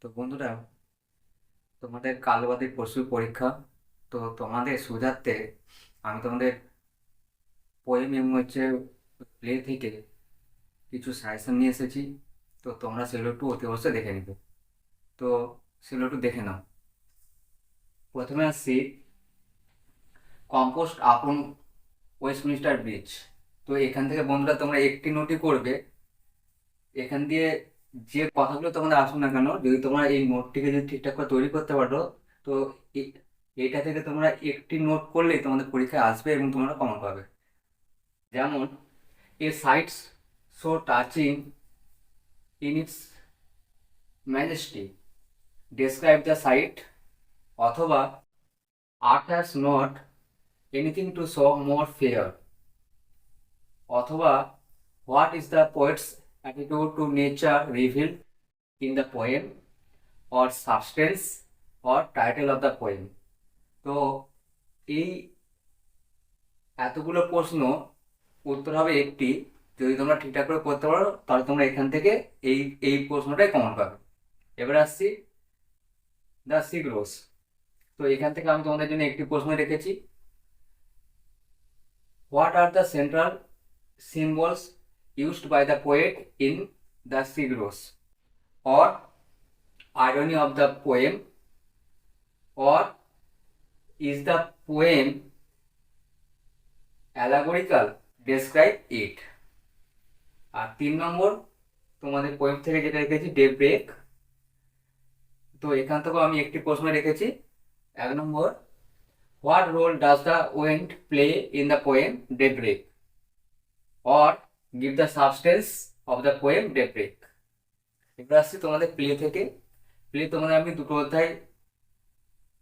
তো বন্ধুরা, তোমাদের কাল বাদে পরশু পরীক্ষা। তো তোমাদের সুবিধার্থে আমি তোমাদের পোয়েম এবং প্লে থেকে কিছু সাজেশন নিয়ে এসেছি। তো তোমরা সেগুলো একটু অতি অবশ্যই দেখে নিবে। তো সেগুলো একটু দেখে নাও। প্রথমে আসছি, কম্পোস্ট আপন ওয়েস্টমিনিস্টার ব্রিজ। তো এখান থেকে বন্ধুরা তোমরা একটি নোটই করবে। এখান দিয়ে যে কথাগুলো তোমাদের আসুক না কেন, যদি তোমরা এই নোটটিকে যদি ঠিকঠাক করে তৈরি করতে পারো, তো এ- এটা থেকে তোমরা একটি নোট করলেই তোমাদের পরীক্ষায় আসবে এবং তোমরা কমন পাবে। যেমন, a sights so touching in its majesty, describe the sight. অথবা, art has not anything to show more fair. অথবা, what is the poet's attitude to nature revealed in the poem, or substance, or title of the poem. তো এই এতগুলো প্রশ্ন উত্তর হবে একটি। যদি তোমরা ঠিকঠাক করে করতে পারো তাহলে তোমরা এখান থেকে এই এই প্রশ্নটাই কমন পাবে। এবার আসছি দ্য সিগ্রোস। তো এখান থেকে আমি তোমাদের জন্য একটি প্রশ্ন রেখেছি। What are the central symbols used by the poet in the সিগ্রোস, or irony of the poem, or is the poem allegorical, describe it। আর 3 নম্বর, তোমাদের পোয়েম থেকে যেটা রেখেছি ডে ব্রেক। তো এখান থেকেও আমি একটি প্রশ্ন রেখেছি। 1 number, what role does the wind play in the poem Daybreak, or give the substance of the poem Daybreak. এবার আসছি তোমাদের প্লে থেকে। প্লে তোমাদের আমি দুটো অধ্যায়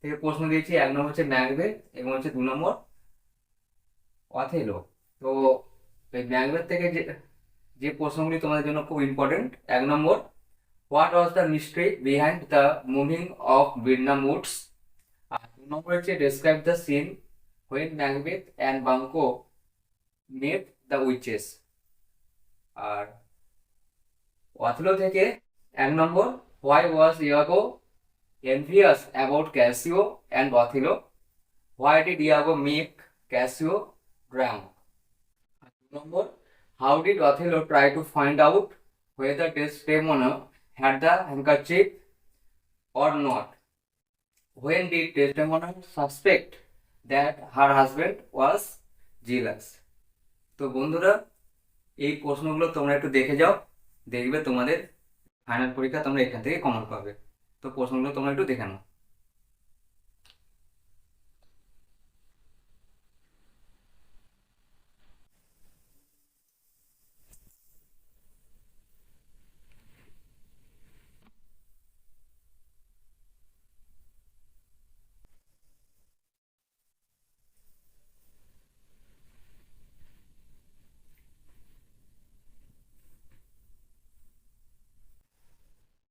থেকে প্রশ্ন দিয়েছি। 1 নম্বর হচ্ছে ম্যাকবেথ এবং হচ্ছে 2 নম্বর অথেলো। তো এই ম্যাকবেথ থেকে যে যে প্রশ্নগুলি তোমাদের জন্য খুব important. 1 number, what was the mystery behind the moving of Birnam woods. আর 2 নম্বর হচ্ছে describe the scene when Macbeth and Banquo met the witches. আর অথেলো থেকে 1 number, why was Iago envious about Cassio and Othello? Why did Iago make Cassio drown? 2 number, how did Othello try to find out whether Desdemona had the handkerchief or not? When did Desdemona suspect that her husband was jealous? তো বন্ধুরা, এই প্রশ্নগুলো তোমরা একটু দেখে যাও। দেখবে তোমাদের ফাইনাল পরীক্ষা তোমরা এখান থেকে কমন পাবে। তো প্রশ্নগুলো তোমরা একটু দেখে নাও।